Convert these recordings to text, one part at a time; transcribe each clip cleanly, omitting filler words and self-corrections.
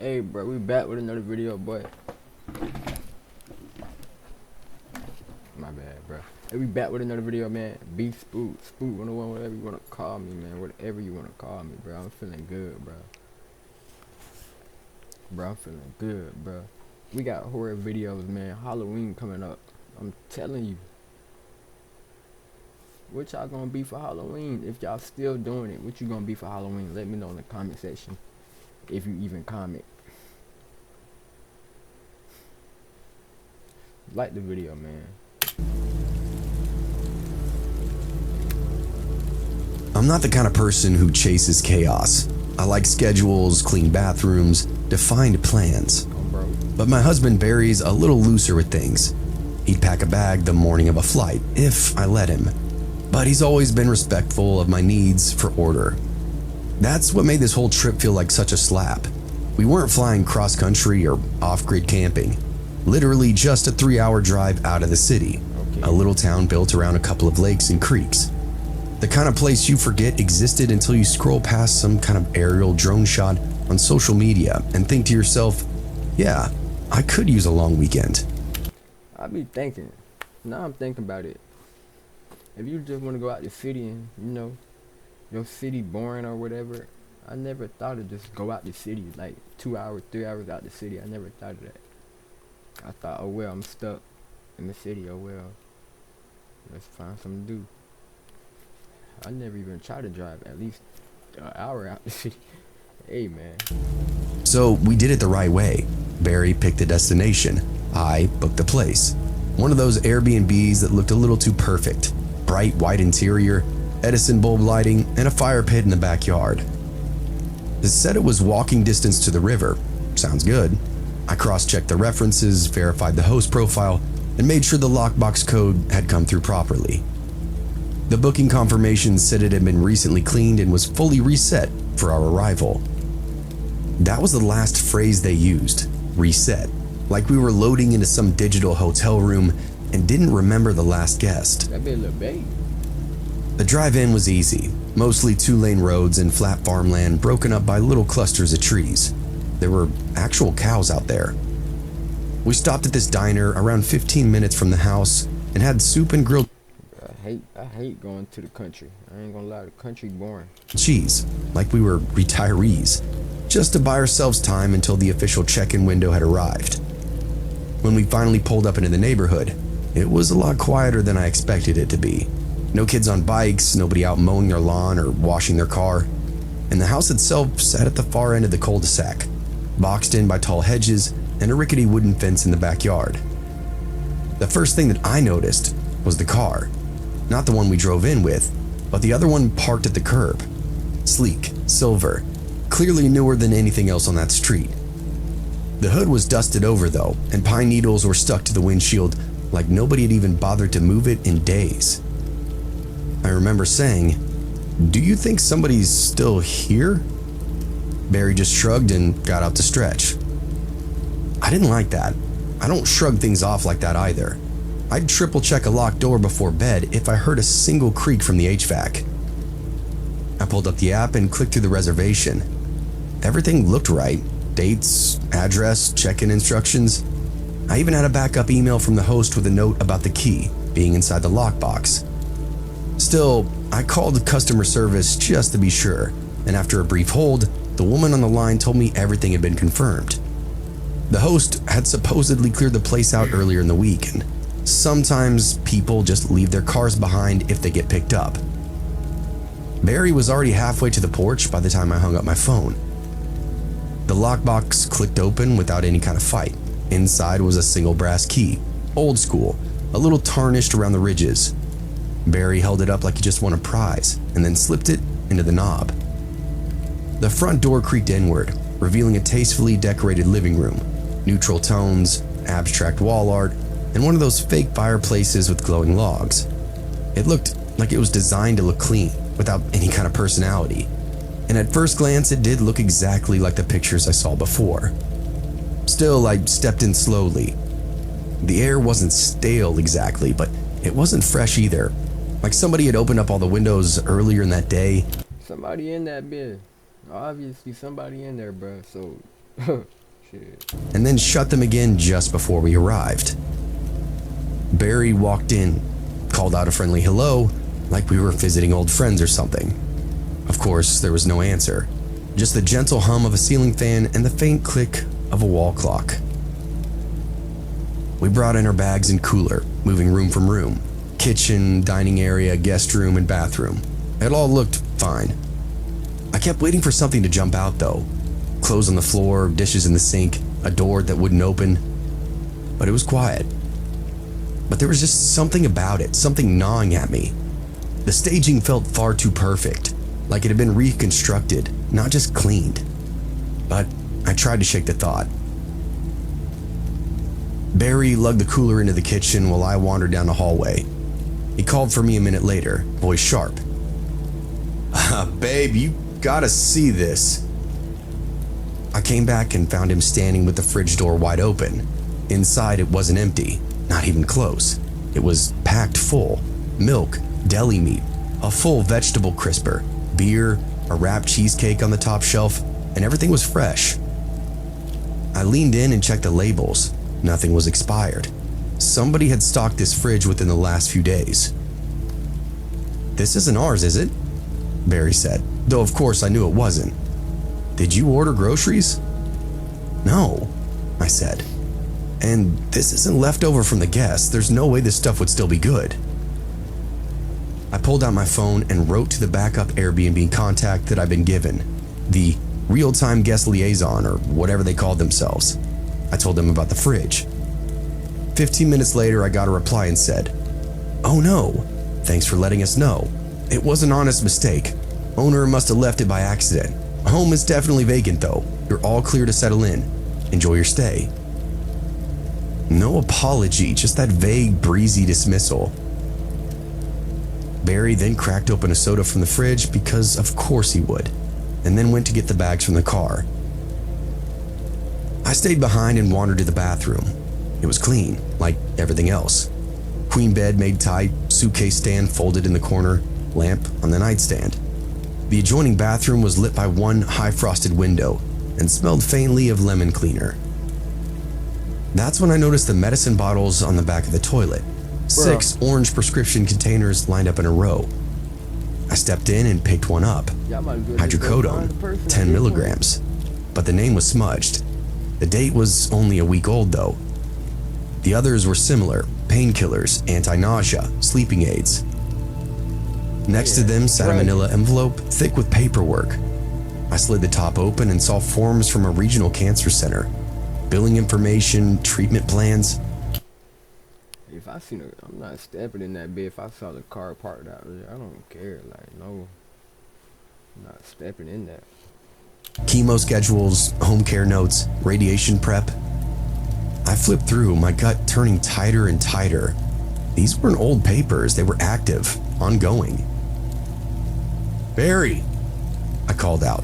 Hey bro, we back with another video, boy. My bad, bro. Hey, we back with another video, man. Beef Spook 101, whatever you wanna call me, man. Whatever you wanna call me, bro. I'm feeling good, bro. I'm feeling good, bro. We got horror videos, man. Halloween coming up. I'm telling you. What y'all gonna be for Halloween? If y'all still doing it, what you gonna be for Halloween? Let me know in the comment section. If you even comment. Like the video, man. I'm not the kind of person who chases chaos. I like schedules, clean bathrooms, defined plans. But my husband Barry's a little looser with things. He'd pack a bag the morning of a flight, if I let him. But he's always been respectful of my needs for order. That's what made this whole trip feel like such a slap. We weren't flying cross-country or off-grid camping. Literally just a 3-hour drive out of the city. A little town built around a couple of lakes and creeks. The kind of place you forget existed until you scroll past some kind of aerial drone shot on social media and think to yourself, yeah, I could use a long weekend. I be thinking, now I'm thinking about it. If you just want to go out the city and, you know, your city boring or whatever, I never thought of just go out the city, like 2 hours, 3 hours out the city. I never thought of that. I thought, oh well, I'm stuck in the city, oh well, let's find something to do. I never even tried to drive at least an hour out the city. Hey man. So we did it the right way. Barry picked the destination. I booked the place. One of those Airbnbs that looked a little too perfect. Bright white interior, Edison bulb lighting, and a fire pit in the backyard. It said it was walking distance to the river. Sounds good. I cross-checked the references, verified the host profile, and made sure the lockbox code had come through properly. The booking confirmation said it had been recently cleaned and was fully reset for our arrival. That was the last phrase they used, reset, like we were loading into some digital hotel room and didn't remember the last guest. That be a little baby. The drive-in was easy, mostly 2-lane roads and flat farmland broken up by little clusters of trees. There were actual cows out there. We stopped at this diner around 15 minutes from the house and had soup and grilled I hate going to the country. I ain't gonna lie, the country boring. cheese, like we were retirees, just to buy ourselves time until the official check-in window had arrived. When we finally pulled up into the neighborhood, it was a lot quieter than I expected it to be. No kids on bikes, nobody out mowing their lawn or washing their car, and the house itself sat at the far end of the cul-de-sac, boxed in by tall hedges and a rickety wooden fence in the backyard. The first thing that I noticed was the car. Not the one we drove in with, but the other one parked at the curb. Sleek, silver, clearly newer than anything else on that street. The hood was dusted over though, and pine needles were stuck to the windshield like nobody had even bothered to move it in days. I remember saying, "Do you think somebody's still here?" Barry just shrugged and got out to stretch. I didn't like that. I don't shrug things off like that either. I'd triple check a locked door before bed if I heard a single creak from the HVAC. I pulled up the app and clicked through the reservation. Everything looked right. Dates, address, check-in instructions. I even had a backup email from the host with a note about the key being inside the lockbox. Still, I called customer service just to be sure, and after a brief hold, the woman on the line told me everything had been confirmed. The host had supposedly cleared the place out earlier in the week, and sometimes people just leave their cars behind if they get picked up. Barry was already halfway to the porch by the time I hung up my phone. The lockbox clicked open without any kind of fight. Inside was a single brass key, old school, a little tarnished around the ridges. Barry held it up like he just won a prize and then slipped it into the knob. The front door creaked inward, revealing a tastefully decorated living room, neutral tones, abstract wall art, and one of those fake fireplaces with glowing logs. It looked like it was designed to look clean, without any kind of personality. And at first glance, it did look exactly like the pictures I saw before. Still, I stepped in slowly. The air wasn't stale exactly, but it wasn't fresh either. Like somebody had opened up all the windows earlier in that day. Somebody in that bed. Obviously somebody in there, bro. So Shit. and then shut them again just before we arrived. Barry walked in, called out a friendly hello, like we were visiting old friends or something. Of course, there was no answer, just the gentle hum of a ceiling fan and the faint click of a wall clock. We brought in our bags and cooler, moving room from room. Kitchen, dining area, guest room, and bathroom. It all looked fine. I kept waiting for something to jump out though. Clothes on the floor, dishes in the sink, a door that wouldn't open. But it was quiet. But there was just something about it, something gnawing at me. The staging felt far too perfect, like it had been reconstructed, not just cleaned. But I tried to shake the thought. Barry lugged the cooler into the kitchen while I wandered down the hallway. He called for me a minute later, voice sharp. Babe, you gotta see this. I came back and found him standing with the fridge door wide open. Inside, it wasn't empty, not even close. It was packed full. Milk, deli meat, a full vegetable crisper, beer, a wrapped cheesecake on the top shelf, and everything was fresh. I leaned in and checked the labels. Nothing was expired. Somebody had stocked this fridge within the last few days. This isn't ours, is it? Barry said, though of course I knew it wasn't. Did you order groceries? No, I said. And this isn't leftover from the guests. There's no way this stuff would still be good. I pulled out my phone and wrote to the backup Airbnb contact that I'd been given, the real-time guest liaison or whatever they called themselves. I told them about the fridge. 15 minutes later, I got a reply and said, "Oh no, thanks for letting us know. It was an honest mistake. Owner must have left it by accident. Home is definitely vacant though. You're all clear to settle in. Enjoy your stay." No apology, just that vague, breezy dismissal. Barry then cracked open a soda from the fridge because of course he would, and then went to get the bags from the car. I stayed behind and wandered to the bathroom. It was clean, like everything else. Queen bed made tight, suitcase stand folded in the corner, lamp on the nightstand. The adjoining bathroom was lit by one high-frosted window and smelled faintly of lemon cleaner. That's when I noticed the medicine bottles on the back of the toilet. 6 orange prescription containers lined up in a row. I stepped in and picked one up. Hydrocodone, 10 milligrams. But the name was smudged. The date was only a week old though. The others were similar, painkillers, anti-nausea, sleeping aids. Next to them sat a manila envelope thick with paperwork. I slid the top open and saw forms from a regional cancer center. Billing information, treatment plans. If I seen I'm not stepping in that bed. If I saw the car parked out there, I don't care. Like, no, I'm not stepping in that. Chemo schedules, home care notes, radiation prep. I flipped through, my gut turning tighter and tighter. These weren't old papers, they were active, ongoing. "Barry!" I called out.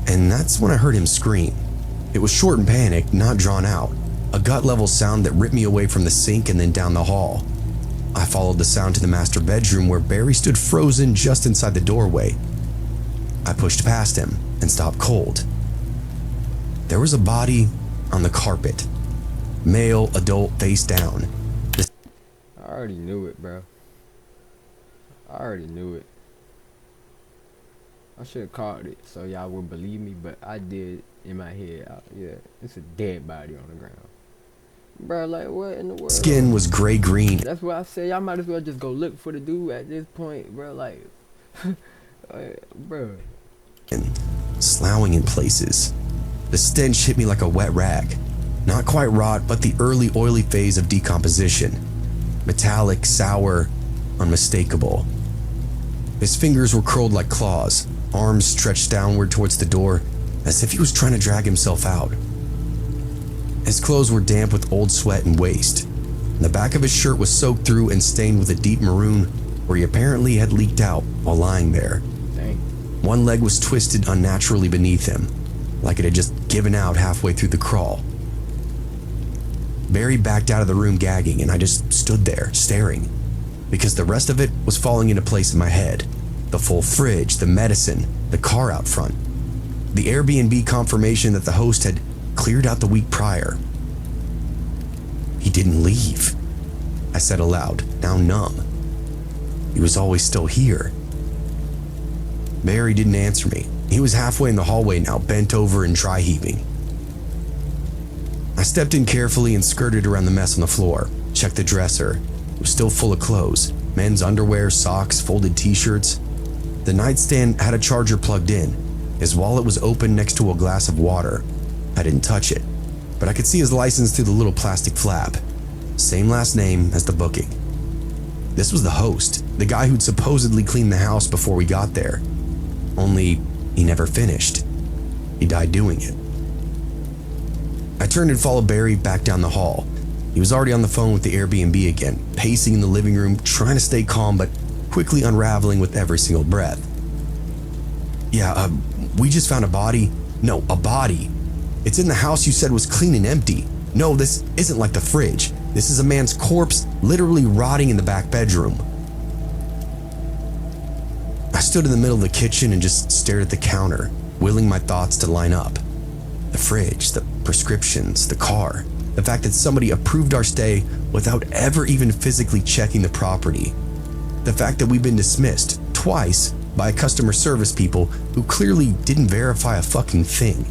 And that's when I heard him scream. It was short and panicked, not drawn out. A gut-level sound that ripped me away from the sink and then down the hall. I followed the sound to the master bedroom where Barry stood frozen just inside the doorway. I pushed past him and stopped cold. There was a body on the carpet. Male, adult, face down. I already knew it, bro. I already knew it. I should have called it so y'all would believe me, but I did in my head. Yeah, it's a dead body on the ground. Bro, like, what in the world? Skin was gray-green. That's why I said y'all might as well just go look for the dude at this point, bro. Like, bro. And sloughing in places. The stench hit me like a wet rag. Not quite rot, but the early oily phase of decomposition. Metallic, sour, unmistakable. His fingers were curled like claws, arms stretched downward towards the door, as if he was trying to drag himself out. His clothes were damp with old sweat and waste. The back of his shirt was soaked through and stained with a deep maroon, where he apparently had leaked out while lying there. Dang. One leg was twisted unnaturally beneath him, like it had just given out halfway through the crawl. Barry backed out of the room gagging, and I just stood there, staring, because the rest of it was falling into place in my head. The full fridge, the medicine, the car out front. the Airbnb confirmation that the host had cleared out the week prior. He didn't leave, I said aloud, now numb. He was always still here. Barry didn't answer me. He was halfway in the hallway now, bent over and dry heaving. I stepped in carefully and skirted around the mess on the floor, checked the dresser. It was still full of clothes, men's underwear, socks, folded t-shirts. The nightstand had a charger plugged in. His wallet was open next to a glass of water. I didn't touch it, but I could see his license through the little plastic flap. Same last name as the booking. This was the host, the guy who'd supposedly cleaned the house before we got there. Only he never finished. He died doing it. I turned and followed Barry back down the hall. He was already on the phone with the Airbnb again, pacing in the living room, trying to stay calm but quickly unraveling with every single breath. Yeah, we just found a body. No, a body. It's in the house you said was clean and empty. No, this isn't like the fridge. This is a man's corpse literally rotting in the back bedroom. I stood in the middle of the kitchen and just stared at the counter, willing my thoughts to line up. The fridge, the prescriptions, the car, the fact that somebody approved our stay without ever even physically checking the property. The fact that we've been dismissed twice by customer service people who clearly didn't verify a fucking thing.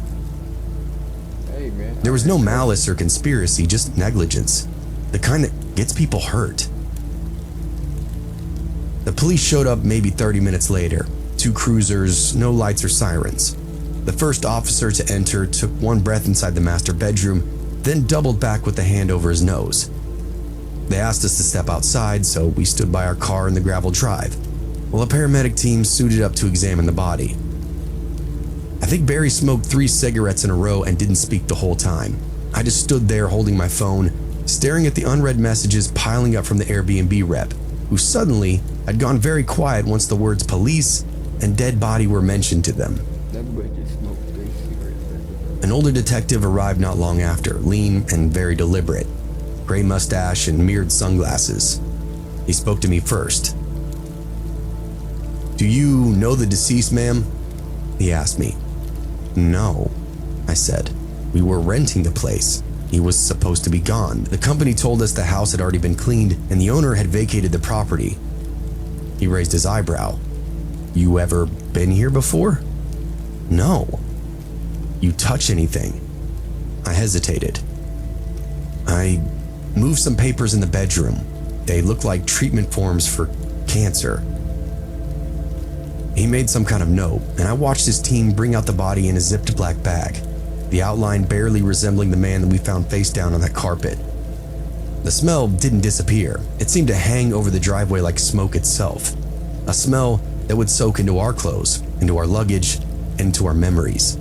Hey, man. There was no malice or conspiracy, just negligence. The kind that gets people hurt. The police showed up maybe 30 minutes later. 2 cruisers, no lights or sirens. The first officer to enter took one breath inside the master bedroom, then doubled back with a hand over his nose. They asked us to step outside, so we stood by our car in the gravel drive, while a paramedic team suited up to examine the body. I think Barry smoked 3 cigarettes in a row and didn't speak the whole time. I just stood there holding my phone, staring at the unread messages piling up from the Airbnb rep, who suddenly had gone very quiet once the words police and dead body were mentioned to them. That boy just smoked 3 cigarettes. An older detective arrived not long after, lean and very deliberate, gray mustache and mirrored sunglasses. He spoke to me first. "Do you know the deceased, ma'am?" he asked me. "No," I said. "We were renting the place. He was supposed to be gone. The company told us the house had already been cleaned and the owner had vacated the property." He raised his eyebrow. "You ever been here before?" "No." "You touch anything?" I hesitated. "I moved some papers in the bedroom. They look like treatment forms for cancer." He made some kind of note, and I watched his team bring out the body in a zipped black bag, the outline barely resembling the man that we found face down on that carpet. The smell didn't disappear. It seemed to hang over the driveway like smoke itself, a smell that would soak into our clothes, into our luggage, and into our memories.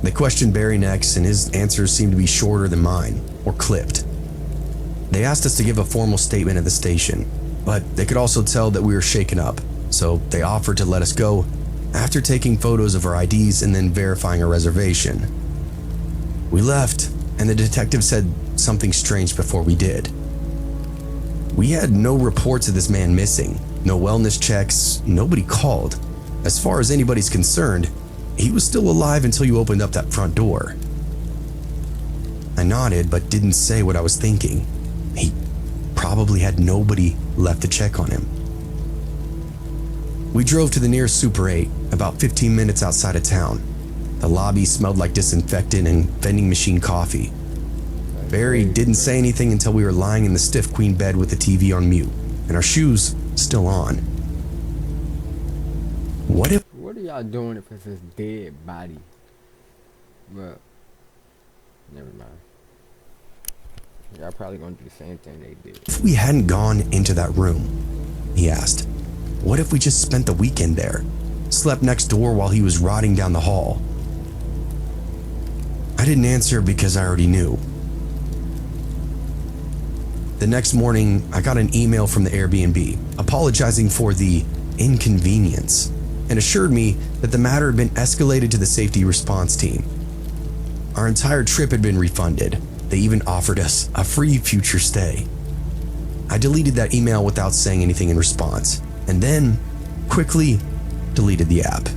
They questioned Barry next, and his answers seemed to be shorter than mine, or clipped. They asked us to give a formal statement at the station, but they could also tell that we were shaken up, so they offered to let us go after taking photos of our IDs and then verifying our reservation. We left, and the detective said something strange before we did. We had no reports of this man missing, no wellness checks, nobody called. As far as anybody's concerned, he was still alive until you opened up that front door. I nodded but didn't say what I was thinking. He probably had nobody left to check on him. We drove to the nearest Super 8, about 15 minutes outside of town. The lobby smelled like disinfectant and vending machine coffee. Barry didn't say anything until we were lying in the stiff queen bed with the TV on mute, and our shoes still on. What are y'all doing if it's his dead body? Well, never mind. Y'all probably gonna do the same thing they did. If we hadn't gone into that room? He asked. What if we just spent the weekend there? Slept next door while he was rotting down the hall? I didn't answer because I already knew. The next morning, I got an email from the Airbnb apologizing for the inconvenience and assured me that the matter had been escalated to the safety response team. Our entire trip had been refunded. They even offered us a free future stay. I deleted that email without saying anything in response, and then quickly deleted the app.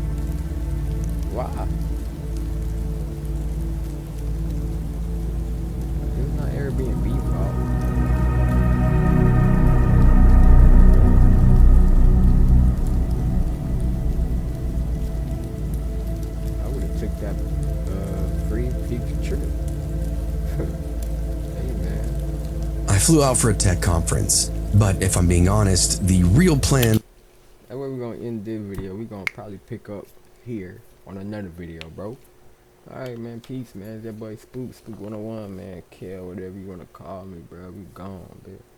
flew out for a tech conference, but if I'm being honest, the real plan. That's where we're gonna end this video. We're gonna probably pick up here on another video, bro. Alright, man. Peace, man. It's that boy Spook 101, man. Kel, whatever you wanna call me, bro. We gone, bitch.